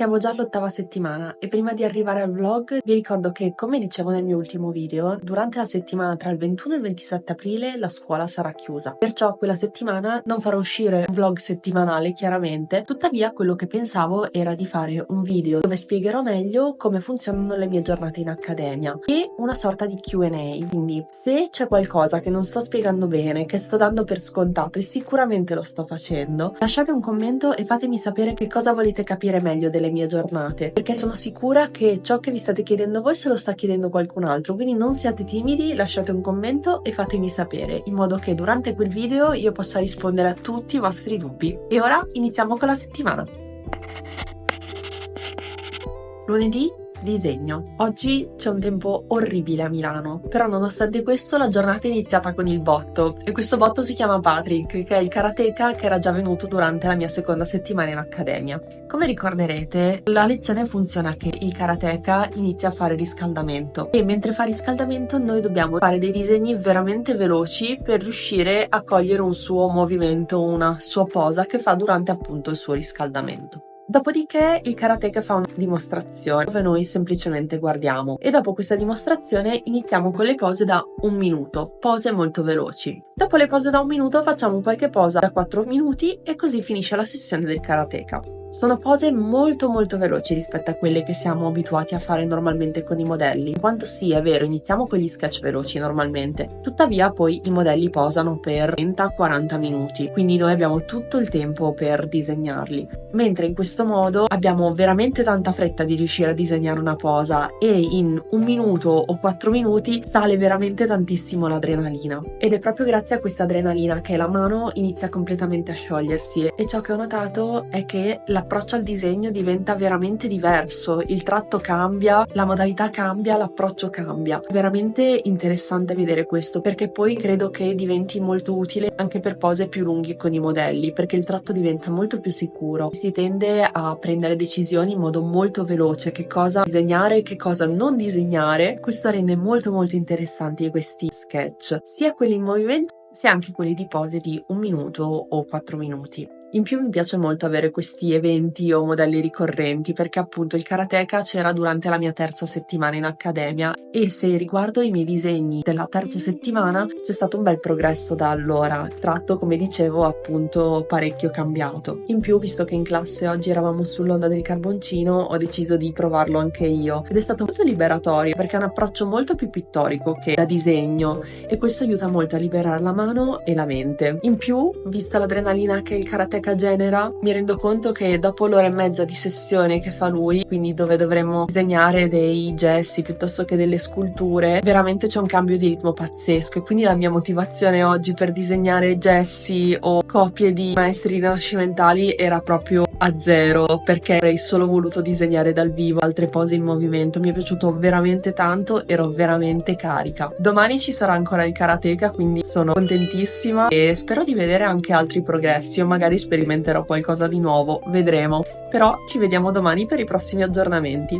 Siamo già all'8ª settimana e prima di arrivare al vlog vi ricordo che, come dicevo nel mio ultimo video, durante la settimana tra il 21 e il 27 aprile la scuola sarà chiusa. Perciò quella settimana non farò uscire un vlog settimanale, chiaramente. Tuttavia quello che pensavo era di fare un video dove spiegherò meglio come funzionano le mie giornate in accademia e una sorta di Q&A. Quindi se c'è qualcosa che non sto spiegando bene, che sto dando per scontato, e sicuramente lo sto facendo, lasciate un commento e fatemi sapere che cosa volete capire meglio delle mie giornate, perché sono sicura che ciò che vi state chiedendo voi se lo sta chiedendo qualcun altro, quindi non siate timidi, lasciate un commento e fatemi sapere, in modo che durante quel video io possa rispondere a tutti i vostri dubbi. E ora iniziamo con la settimana. Lunedì, disegno. Oggi c'è un tempo orribile a Milano, però nonostante questo la giornata è iniziata con il botto, e questo botto si chiama Patrick, che è il karateka che era già venuto durante la mia seconda settimana in accademia. Come ricorderete, la lezione funziona che il karateka inizia a fare riscaldamento e mentre fa riscaldamento noi dobbiamo fare dei disegni veramente veloci per riuscire a cogliere un suo movimento, una sua posa che fa durante appunto il suo riscaldamento. Dopodiché il karateka fa una dimostrazione dove noi semplicemente guardiamo e dopo questa dimostrazione iniziamo con le pose da 1 minuto, pose molto veloci. Dopo le pose da 1 minuto facciamo qualche posa da 4 minuti e così finisce la sessione del karateka. Sono pose molto veloci rispetto a quelle che siamo abituati a fare normalmente con i modelli, in quanto sì, è vero, iniziamo con gli sketch veloci normalmente, tuttavia poi i modelli posano per 30-40 minuti, quindi noi abbiamo tutto il tempo per disegnarli, mentre in questo modo abbiamo veramente tanta fretta di riuscire a disegnare una posa e in 1 minuto o 4 minuti sale veramente tantissimo l'adrenalina. Ed è proprio grazie a questa adrenalina che la mano inizia completamente a sciogliersi e ciò che ho notato è che l'approccio al disegno diventa veramente diverso, il tratto cambia, la modalità cambia, l'approccio cambia. È veramente interessante vedere questo, perché poi credo che diventi molto utile anche per pose più lunghe con i modelli, perché il tratto diventa molto più sicuro, si tende a prendere decisioni in modo molto veloce, che cosa disegnare e che cosa non disegnare. Questo rende molto interessanti questi sketch, sia quelli in movimento sia anche quelli di pose di 1 minuto o 4 minuti. In più mi piace molto avere questi eventi o modelli ricorrenti, perché appunto il karateka c'era durante la mia terza settimana in accademia e se riguardo i miei disegni della terza settimana c'è stato un bel progresso da allora, tratto come dicevo appunto parecchio cambiato. In più, visto che in classe oggi eravamo sull'onda del carboncino, ho deciso di provarlo anche io ed è stato molto liberatorio, perché è un approccio molto più pittorico che da disegno e questo aiuta molto a liberare la mano e la mente. In più, vista l'adrenalina che il karateka genera, mi rendo conto che dopo l'ora e mezza di sessione che fa lui, quindi dove dovremmo disegnare dei gessi piuttosto che delle sculture, veramente c'è un cambio di ritmo pazzesco e quindi la mia motivazione oggi per disegnare gessi o copie di maestri rinascimentali era proprio a zero, perché avrei solo voluto disegnare dal vivo altre pose in movimento. Mi è piaciuto veramente tanto, ero veramente carica. Domani ci sarà ancora il karateka, quindi sono contentissima e spero di vedere anche altri progressi o magari sperimenterò qualcosa di nuovo, vedremo. Però ci vediamo domani per i prossimi aggiornamenti.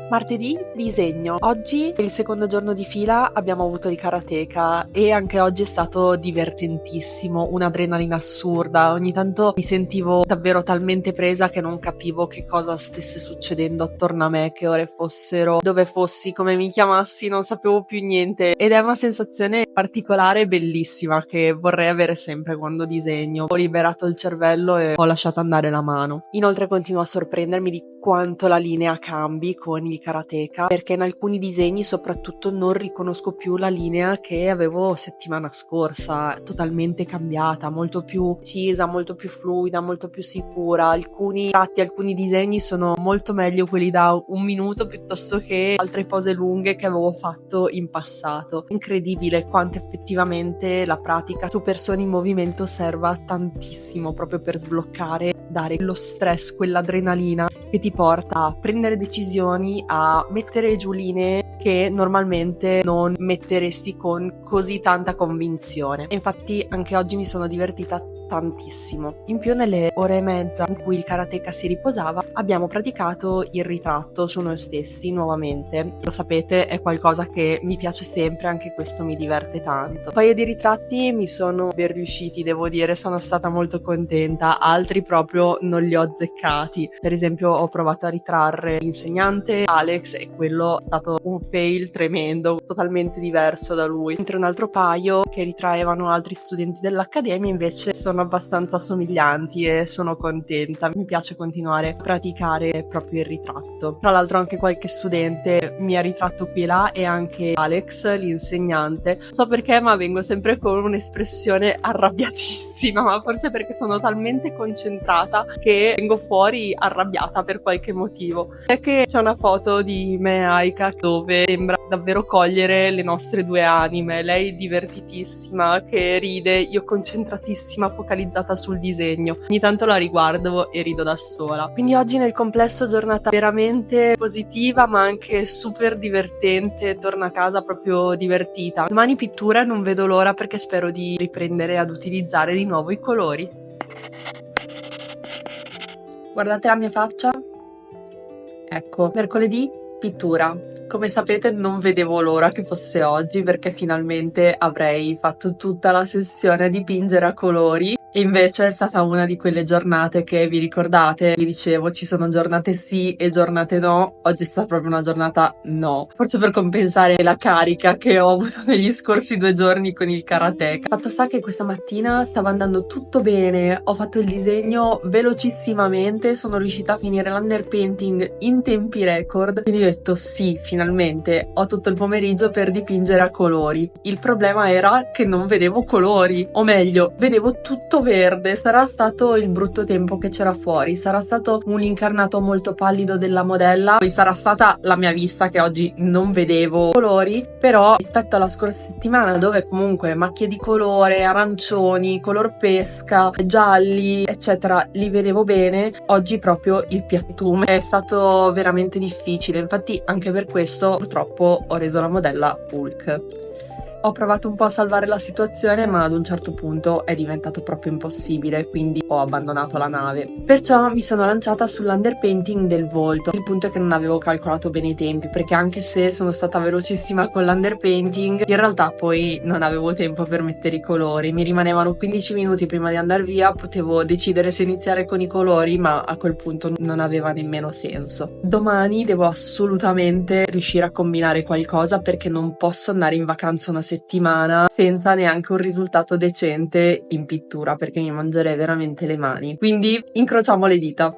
Martedì, disegno. Oggi, per il secondo giorno di fila, abbiamo avuto il karateka e anche oggi è stato divertentissimo, un'adrenalina assurda. Ogni tanto mi sentivo davvero talmente presa che non capivo che cosa stesse succedendo attorno a me, che ore fossero, dove fossi, come mi chiamassi, non sapevo più niente. Ed è una sensazione particolare e bellissima che vorrei avere sempre quando disegno. Ho liberato il cervello e ho lasciato andare la mano. Inoltre continuo a sorprendermi di quanto la linea cambi con il karateka, perché in alcuni disegni soprattutto non riconosco più la linea che avevo settimana scorsa, totalmente cambiata, molto più precisa, molto più fluida, molto più sicura. Alcuni tratti, alcuni disegni sono molto meglio quelli da 1 minuto piuttosto che altre pose lunghe che avevo fatto in passato. Incredibile quanto effettivamente la pratica su persone in movimento serva tantissimo proprio per sbloccare, dare lo stress, quell'adrenalina che ti porta a prendere decisioni, a mettere giù linee che normalmente non metteresti con così tanta convinzione. E infatti anche oggi mi sono divertita tantissimo. In più, nelle ore e mezza in cui il karateka si riposava, abbiamo praticato il ritratto su noi stessi nuovamente. Lo sapete, è qualcosa che mi piace sempre, anche questo mi diverte tanto. Un paio di ritratti mi sono ben riusciti, devo dire, sono stata molto contenta, altri proprio non li ho azzeccati. Per esempio, ho provato a ritrarre l'insegnante Alex e quello è stato un fail tremendo, totalmente diverso da lui. Mentre un altro paio che ritraevano altri studenti dell'accademia invece sono abbastanza somiglianti e sono contenta. Mi piace continuare a praticare proprio il ritratto. Tra l'altro anche qualche studente mi ha ritratto qui e là, e anche Alex, l'insegnante. Non so perché, ma vengo sempre con un'espressione arrabbiatissima, ma forse perché sono talmente concentrata che vengo fuori arrabbiata per qualche motivo. È che c'è una foto di me e Aika dove sembra davvero cogliere le nostre due anime, lei divertitissima che ride, io concentratissima, focalizzata sul disegno. Ogni tanto la riguardo e rido da sola. Quindi oggi nel complesso giornata veramente positiva, ma anche super divertente. Torno a casa proprio divertita. Domani pittura, non vedo l'ora perché spero di riprendere ad utilizzare di nuovo i colori. Guardate la mia faccia. Ecco, mercoledì pittura. Come sapete non vedevo l'ora che fosse oggi perché finalmente avrei fatto tutta la sessione a dipingere a colori. E invece è stata una di quelle giornate che, vi ricordate, vi dicevo, ci sono giornate sì e giornate no. Oggi è stata proprio una giornata no. Forse per compensare la carica che ho avuto negli scorsi 2 giorni con il karateka. Fatto sta che questa mattina stava andando tutto bene, ho fatto il disegno velocissimamente, sono riuscita a finire l'underpainting in tempi record. Quindi ho detto sì, finalmente ho tutto il pomeriggio per dipingere a colori. Il problema era che non vedevo colori, o meglio, vedevo tutto verde. Sarà stato il brutto tempo che c'era fuori, sarà stato un incarnato molto pallido della modella, poi sarà stata la mia vista che oggi non vedevo colori, però rispetto alla scorsa settimana dove comunque macchie di colore, arancioni, color pesca, gialli eccetera li vedevo bene, oggi proprio il piattume. È stato veramente difficile, infatti anche per questo purtroppo ho reso la modella Hulk. Ho provato un po' a salvare la situazione, ma ad un certo punto è diventato proprio impossibile, quindi ho abbandonato la nave. Perciò mi sono lanciata sull'underpainting del volto. Il punto è che non avevo calcolato bene i tempi, perché anche se sono stata velocissima con l'underpainting, in realtà poi non avevo tempo per mettere i colori. Mi rimanevano 15 minuti prima di andare via, potevo decidere se iniziare con i colori, ma a quel punto non aveva nemmeno senso. Domani devo assolutamente riuscire a combinare qualcosa, perché non posso andare in vacanza una settimana senza neanche un risultato decente in pittura, perché mi mangerei veramente le mani. Quindi incrociamo le dita.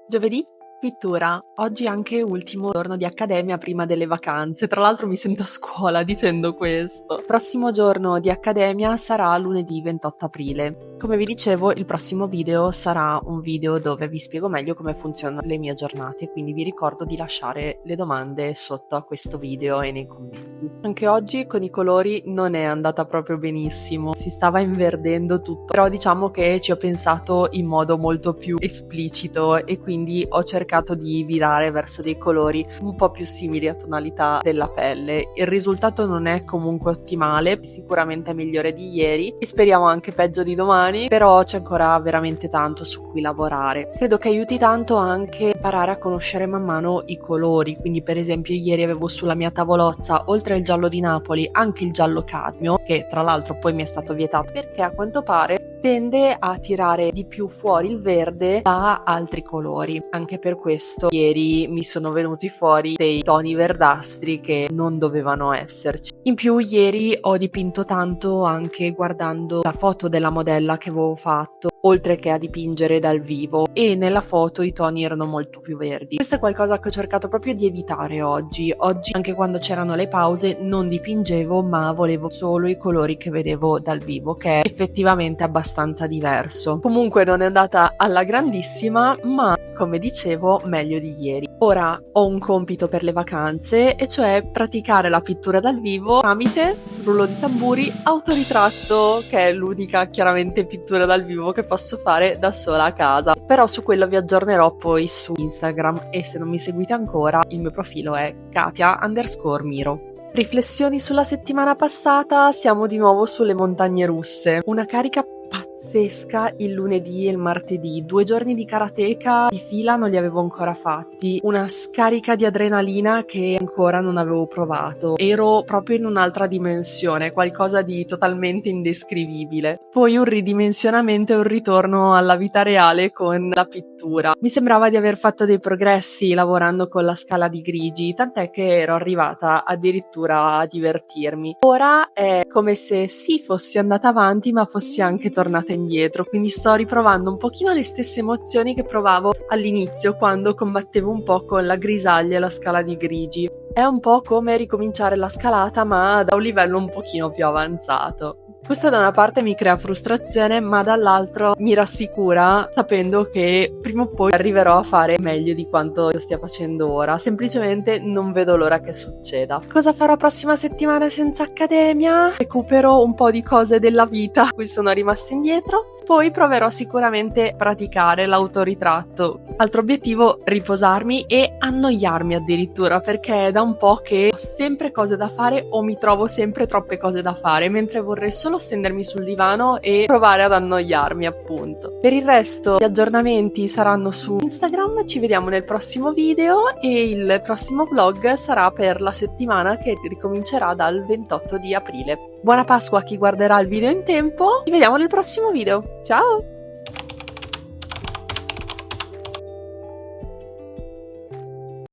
Giovedì pittura. Oggi anche ultimo giorno di accademia prima delle vacanze. Tra l'altro mi sento a scuola dicendo questo. Prossimo giorno di accademia sarà lunedì 28 aprile. Come vi dicevo, il prossimo video sarà un video dove vi spiego meglio come funzionano le mie giornate, quindi vi ricordo di lasciare le domande sotto a questo video e nei commenti. Anche oggi con i colori non è andata proprio benissimo, si stava inverdendo tutto, però diciamo che ci ho pensato in modo molto più esplicito e quindi ho cercato di virare verso dei colori un po' più simili a tonalità della pelle. Il risultato non è comunque ottimale, sicuramente è migliore di ieri e speriamo anche peggio di domani, però c'è ancora veramente tanto su cui lavorare. Credo che aiuti tanto anche imparare a conoscere man mano i colori, quindi per esempio ieri avevo sulla mia tavolozza, oltre al giallo di Napoli, anche il giallo cadmio, che tra l'altro poi mi è stato vietato perché a quanto pare tende a tirare di più fuori il verde da altri colori. Anche per questo ieri mi sono venuti fuori dei toni verdastri che non dovevano esserci. In più ieri ho dipinto tanto anche guardando la foto della modella che avevo fatto, oltre che a dipingere dal vivo, e nella foto i toni erano molto più verdi. Questo è qualcosa che ho cercato proprio di evitare oggi. Oggi, anche quando c'erano le pause, non dipingevo, ma volevo solo i colori che vedevo dal vivo, che è effettivamente abbastanza diverso. Comunque non è andata alla grandissima, ma come dicevo, meglio di ieri. Ora ho un compito per le vacanze, e cioè praticare la pittura dal vivo tramite, rullo di tamburi, autoritratto, che è l'unica chiaramente pittura dal vivo che posso fare da sola a casa. Però su quello vi aggiornerò poi su Instagram, e se non mi seguite ancora il mio profilo è Katia_Miro. Riflessioni sulla settimana passata, siamo di nuovo sulle montagne russe. Una carica pazzesca il lunedì e il martedì, 2 giorni di karateka di fila non li avevo ancora fatti, una scarica di adrenalina che ancora non avevo provato, ero proprio in un'altra dimensione, qualcosa di totalmente indescrivibile. Poi un ridimensionamento e un ritorno alla vita reale con la pittura. Mi sembrava di aver fatto dei progressi lavorando con la scala di grigi, tant'è che ero arrivata addirittura a divertirmi. Ora è come se sì, fossi andata avanti ma fossi anche tornata indietro, quindi sto riprovando un pochino le stesse emozioni che provavo all'inizio quando combattevo un po' con la grisaglia e la scala di grigi. È un po' come ricominciare la scalata ma da un livello un pochino più avanzato. Questo da una parte mi crea frustrazione, ma dall'altro mi rassicura sapendo che prima o poi arriverò a fare meglio di quanto stia facendo ora. Semplicemente non vedo l'ora che succeda. Cosa farò prossima settimana senza accademia? Recupero un po' di cose della vita a cui sono rimasta indietro. Poi proverò sicuramente a praticare l'autoritratto. Altro obiettivo, riposarmi e annoiarmi addirittura, perché è da un po' che ho sempre cose da fare o mi trovo sempre troppe cose da fare, mentre vorrei solo stendermi sul divano e provare ad annoiarmi, appunto. Per il resto, gli aggiornamenti saranno su Instagram, ci vediamo nel prossimo video e il prossimo vlog sarà per la settimana che ricomincerà dal 28 di aprile. Buona Pasqua a chi guarderà il video in tempo, ci vediamo nel prossimo video, ciao!